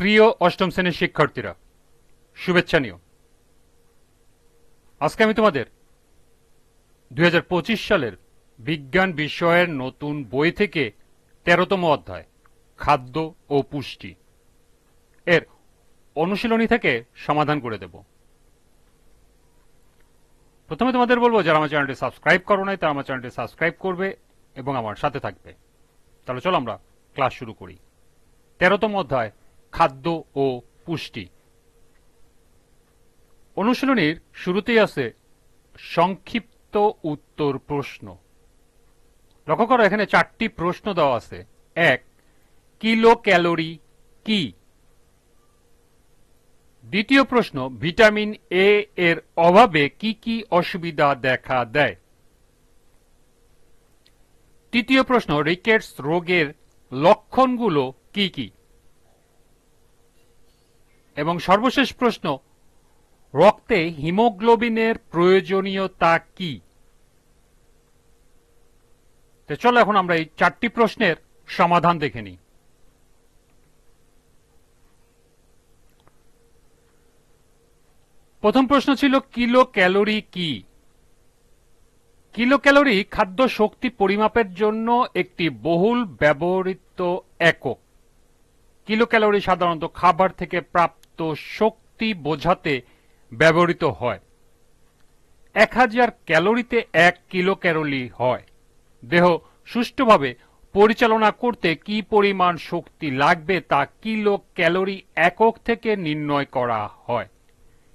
প্রিয় অষ্টম শ্রেণীর শিক্ষার্থীরা, শুভেচ্ছা নিও। আজকে আমি তোমাদের 2025 সালের বিজ্ঞান বিষয়ের নতুন বই থেকে 13তম অধ্যায় খাদ্য ও পুষ্টি এর অনুশীলনী থেকে সমাধান করে দেব। প্রথমে তোমাদের বলবো, যারা আমার চ্যানেলটি সাবস্ক্রাইব করো নাই তারা আমার চ্যানেলটি সাবস্ক্রাইব করবে এবং আমার সাথে থাকবে। তাহলে চলো আমরা ক্লাস শুরু করি। 13তম অধ্যায় খাদ্য ও পুষ্টি। অনুশীলনীর শুরুতেই আছে সংক্ষিপ্ত উত্তর প্রশ্ন। লক্ষ্য করো, এখানে 4টি প্রশ্ন দেওয়া আছে। 1. কিলো ক্যালোরি কি? দ্বিতীয় প্রশ্ন, ভিটামিন এ এর অভাবে কি কি অসুবিধা দেখা দেয়? তৃতীয় প্রশ্ন, রিকেটস রোগের লক্ষণগুলো কি কি? এবং সর্বশেষ প্রশ্ন, রক্তে হিমোগ্লোবিনের প্রয়োজনীয়তা কি? তো চলো এখন আমরা এই 4টি প্রশ্নের সমাধান দেখে নিই। প্রথম প্রশ্ন ছিল কিলো ক্যালোরি কি? কিলো ক্যালোরি খাদ্য শক্তি পরিমাপের জন্য একটি বহুল ব্যবহৃত একক। কিলো ক্যালোরি সাধারণত খাবার থেকে প্রাপ্ত শক্তি বোঝাতে ব্যবহৃত হয়। 1000 ক্যালোরিতে 1 কিলো ক্যালোরি হয়। দেহ সুষ্ঠুভাবে পরিচালনা করতে কি পরিমাণ শক্তি লাগবে তা কিলো ক্যালোরি একক থেকে নির্ণয় করা হয়।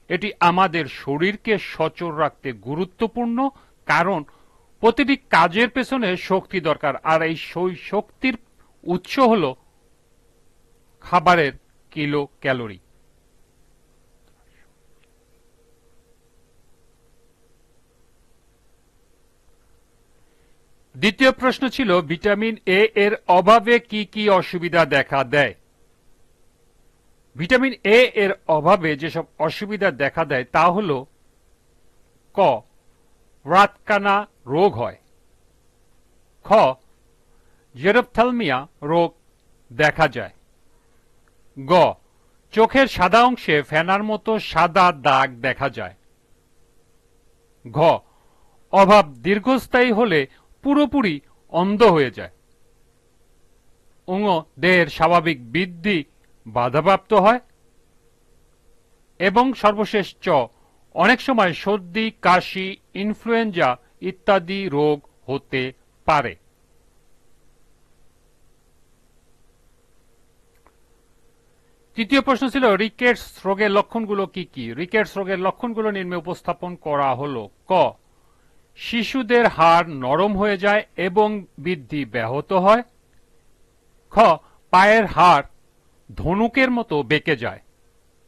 এটি আমাদের শরীরকে সচল রাখতে গুরুত্বপূর্ণ, কারণ প্রতিটি কাজের পেছনে শক্তি দরকার, আর এই শক্তির উৎস হল খাবারের কিলো ক্যালোরি। দ্বিতীয় প্রশ্ন ছিল ভিটামিন এ এর অভাবে কি কি অসুবিধা দেখা দেয়? ভিটামিন এ এর অভাবে যেসব অসুবিধা দেখা দেয় তা হল: ক. রাতকানা রোগ হয়। খ. জেরপ্থ্যালমিয়া রোগ দেখা যায়। গ. চোখের সাদা অংশে ফেনার মতো সাদা দাগ দেখা যায়। ঘ. অভাব দীর্ঘস্থায়ী হলে পুরোপুরি অন্ধ হয়ে যায়। ঙ. দেহের স্বাভাবিক বৃদ্ধি বাধাপ্রাপ্ত হয়। এবং সর্বশেষ চ. অনেক সময় সর্দি, কাশি, ইনফ্লুয়েঞ্জা ইত্যাদি রোগ হতে পারে। তৃতীয় প্রশ্ন ছিল রিকেটস রোগের লক্ষণগুলো কি কি? রিকেটস রোগের লক্ষণগুলো নিম্নে উপস্থাপন করা হলো। ক. শিশুদের হাড় নরম হয়ে যায় এবং বৃদ্ধি ব্যাহত হয়। খ. পায়ের হাড় ধনুকের মতো বেঁকে যায়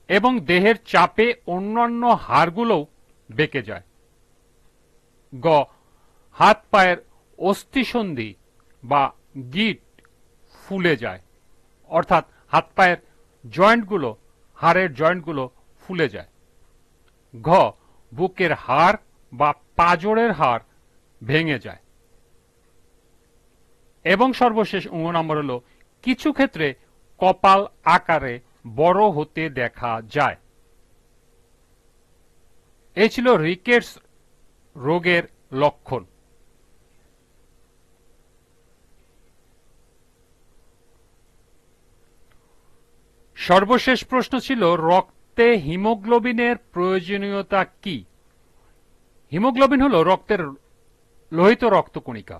এবং দেহের চাপে অন্যান্য হাড়গুলোও বেঁকে যায়। গ. হাত পায়ের অস্থিসন্ধি বা গিট ফুলে যায়, অর্থাৎ হাত পায়ের জয়েন্টগুলো, হাড়ের জয়েন্টগুলো ফুলে যায়। ঘ. বুকের হাড় বা পাঁজরের হাড় ভেঙে যায়। এবং সর্বশেষ নম্বর হল কিছু ক্ষেত্রে কপাল আকারে বড় হতে দেখা যায়। এই ছিল রিকেটস রোগের লক্ষণ। সর্বশেষ প্রশ্ন ছিল রক্তে হিমোগ্লোবিনের প্রয়োজনীয়তা কি? হিমোগ্লোবিন হল রক্তের লোহিত রক্তকণিকা।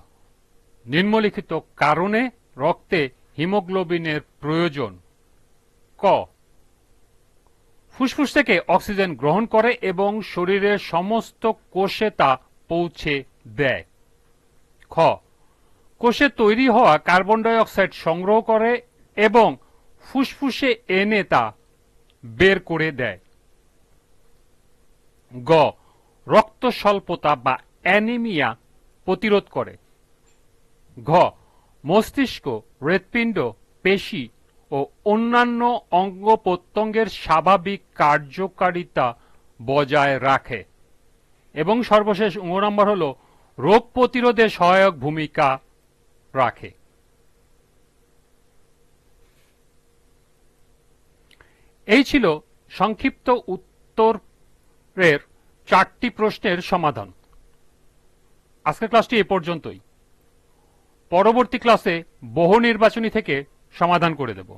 নিম্নলিখিত কারণে রক্তে হিমোগ্লোবিনের প্রয়োজন: ক. ফুসফুস থেকে অক্সিজেন গ্রহণ করে এবং শরীরের সমস্ত কোষে তা পৌঁছে দেয়। খ. কোষে তৈরি হওয়া কার্বন ডাই অক্সাইড সংগ্রহ করে এবং ফুসফুসে এনে তা বের করে দেয়। গ. রক্ত স্বল্পতা বা অ্যানিমিয়া প্রতিরোধ করে। ঘ. মস্তিষ্ক, হৃৎপিণ্ড, পেশি ও অন্যান্য অঙ্গ প্রত্যঙ্গের স্বাভাবিক কার্যকারিতা বজায় রাখে। এবং সর্বশেষ নম্বর হল রোগ প্রতিরোধে সহায়ক ভূমিকা রাখে। এই ছিল সংক্ষিপ্ত উত্তরের 4টি প্রশ্নের সমাধান। আজকের ক্লাসটি এ পর্যন্তই। পরবর্তী ক্লাসে বহু নির্বাচনী থেকে সমাধান করে দেব।